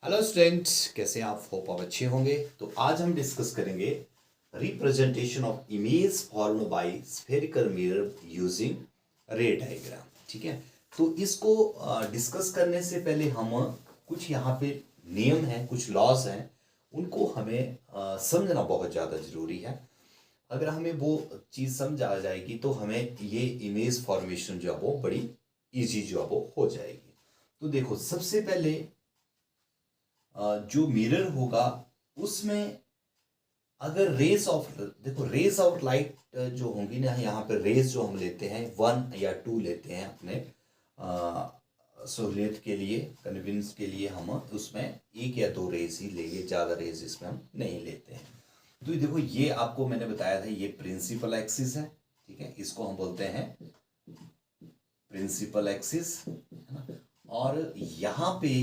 Hello students, कैसे हैं आप? होप आप अच्छे होंगे। तो आज हम डिस्कस करेंगे representation of image formed by spherical mirror using रे डायग्राम। ठीक है, तो इसको डिस्कस करने से पहले हम कुछ यहाँ पे नियम हैं, कुछ लॉज हैं, उनको हमें समझना बहुत ज़्यादा ज़रूरी है। अगर हमें वो चीज़ समझ आ जाएगी तो हमें ये इमेज फॉर्मेशन जो है वो बड़ी इजी जो है वो हो जाएगी। तो देखो, सबसे पहले जो मिरर होगा उसमें अगर रेस ऑफ, देखो रेस ऑफ लाइट जो होंगी ना, यहाँ पे रेस जो हम लेते हैं 1 या 2 लेते हैं अपने सहूलियत के लिए, कन्वीनियंस के लिए हम उसमें 1 या 2 रेस ही लेंगे, ज़्यादा रेस इसमें हम नहीं लेते हैं। तो ये देखो, ये आपको मैंने बताया था, ये प्रिंसिपल एक्सिस है। ठीक है, इसको हम बोलते हैं प्रिंसिपल एक्सिस, है ना। और यहाँ पे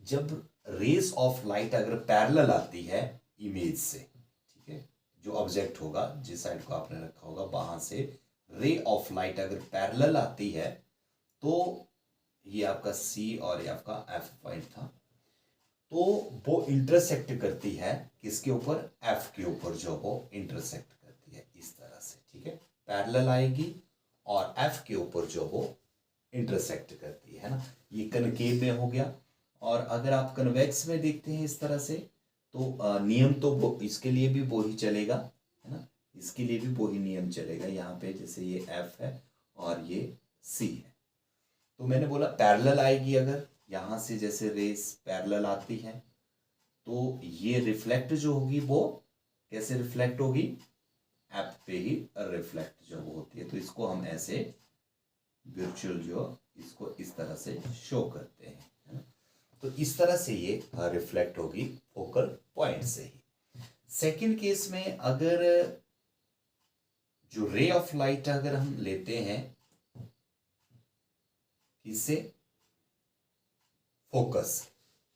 जब रेस ऑफ लाइट अगर पैरेलल आती है इमेज से, ठीक है, जो ऑब्जेक्ट होगा जिस साइड को आपने रखा होगा वहां से रे ऑफ लाइट अगर पैरेलल आती है तो ये आपका सी और ये आपका एफ पॉइंट था, तो वो इंटरसेक्ट करती है किसके ऊपर? एफ के ऊपर जो वो इंटरसेक्ट करती है इस तरह से। ठीक है, पैरेलल आएगी और एफ के ऊपर जो वो इंटरसेक्ट करती है ना। ये कनकेव में हो गया। और अगर आप कन्वेक्स में देखते हैं इस तरह से, तो नियम तो वो इसके लिए भी वो ही चलेगा, है ना। इसके लिए भी वही नियम चलेगा। यहाँ पे जैसे ये एफ है और ये सी है, तो मैंने बोला पैरेलल आएगी। अगर यहाँ से जैसे रेस पैरेलल आती है तो ये रिफ्लेक्ट जो होगी वो कैसे रिफ्लेक्ट होगी? एफ पे ही रिफ्लेक्ट जो होती है। तो इसको हम ऐसे वर्चुअल जो इसको इस तरह से शो करते हैं, है ना। तो इस तरह से ये रिफ्लेक्ट होगी फोकल पॉइंट से ही। सेकंड केस में अगर जो रे ऑफ लाइट अगर हम लेते हैं इससे फोकस,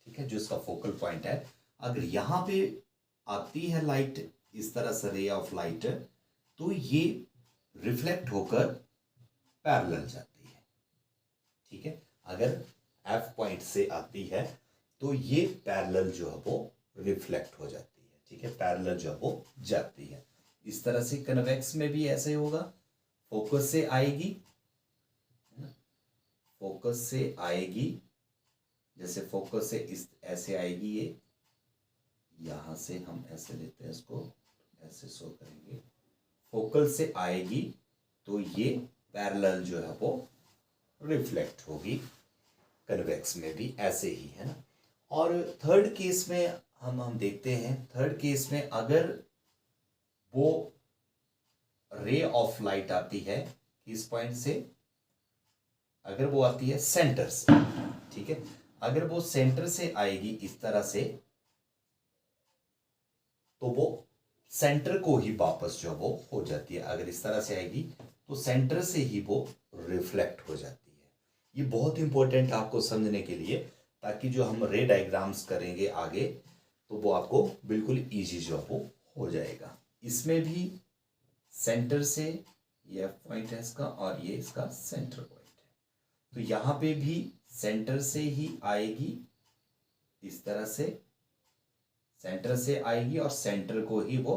ठीक है, जो इसका फोकल पॉइंट है, अगर यहां पे आती है लाइट इस तरह से रे ऑफ लाइट, तो ये रिफ्लेक्ट होकर पैरेलल जाती है। ठीक है, अगर एफ पॉइंट से आती है तो ये पैरेलल जो है वो रिफ्लेक्ट हो जाती है। ठीक है, पैरेलल जो है वो जाती है। इस तरह से कन्वेक्स में भी ऐसे होगा, फोकस से आएगी, है ना, फोकस से आएगी, जैसे फोकस से इस ऐसे आएगी, ये यहां से हम ऐसे लेते हैं, इसको ऐसे शो करेंगे, फोकल से आएगी तो ये पैरेलल जो है वो रिफ्लेक्ट होगी। कन्वेक्स में भी ऐसे ही, है ना। और थर्ड केस में हम देखते हैं, थर्ड केस में अगर वो रे ऑफ लाइट आती है किस पॉइंट से? अगर वो आती है सेंटर से, ठीक है, अगर वो सेंटर से आएगी इस तरह से, तो वो सेंटर को ही वापस जो वो हो जाती है। अगर इस तरह से आएगी तो सेंटर से ही वो रिफ्लेक्ट हो जाती है। ये बहुत इंपॉर्टेंट आपको समझने के लिए, ताकि जो हम रे डायग्राम्स करेंगे आगे तो वो आपको बिल्कुल इजी जो वो हो जाएगा। इसमें भी सेंटर से ये पॉइंट है इसका और ये इसका सेंटर पॉइंट है, तो यहाँ पे भी सेंटर से ही आएगी, इस तरह से सेंटर से आएगी और सेंटर को ही वो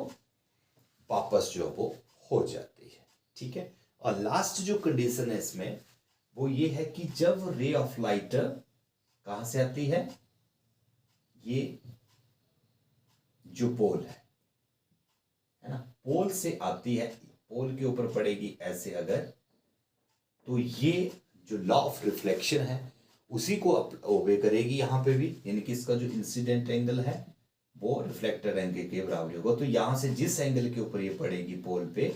वापस जो वो हो जाती है। ठीक है, और लास्ट जो कंडीशन है इसमें वो ये है कि जब रे ऑफ लाइट कहां से आती है, ये जो पोल है ना, पोल से आती है, पोल के ऊपर पड़ेगी ऐसे अगर, तो ये जो लॉ ऑफ रिफ्लेक्शन है उसी को ओबे करेगी यहाँ पे भी, यानी कि इसका जो इंसिडेंट एंगल है वो रिफ्लेक्टर एंगल के बराबर होगा। तो यहां से जिस एंगल के ऊपर ये पड़ेगी पोल पे,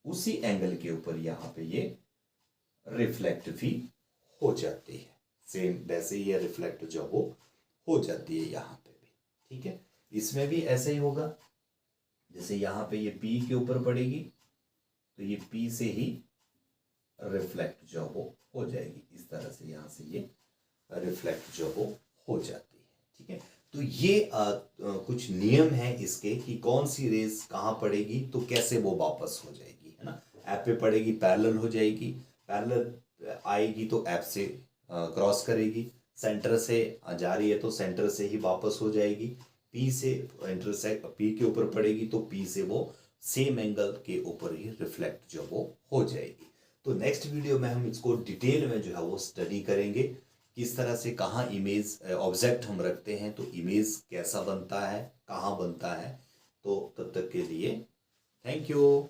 उसी एंगल के ऊपर यहाँ पे ये रिफ्लेक्ट भी हो जाती है। सेम वैसे ही ये रिफ्लेक्ट जो वो हो जाती है यहाँ पे भी। ठीक है, इसमें भी ऐसे ही होगा, जैसे यहाँ पे ये P के ऊपर पड़ेगी तो ये P से ही रिफ्लेक्ट जो वो हो जाएगी, इस तरह से यहाँ से ये रिफ्लेक्ट जो वो हो जाती है। ठीक है, तो ये कुछ नियम हैं इसके कि कौन सी रेस कहाँ पड़ेगी तो कैसे वो वापस हो जाएगी, है ना। ऐप पे पड़ेगी पैरेलल हो जाएगी, पैरेलल आएगी तो ऐप से क्रॉस करेगी, सेंटर से जा रही है तो सेंटर से ही वापस हो जाएगी, पी से इंटरसेक्ट पी के ऊपर पड़ेगी तो पी से वो सेम एंगल के ऊपर ही रिफ्लेक्ट जो वो हो जाएगी। तो नेक्स्ट वीडियो में हम इसको डिटेल में जो है वो स्टडी करेंगे, किस तरह से कहाँ इमेज ऑब्जेक्ट हम रखते हैं तो इमेज कैसा बनता है, कहाँ बनता है। तो तब तक के लिए थैंक यू।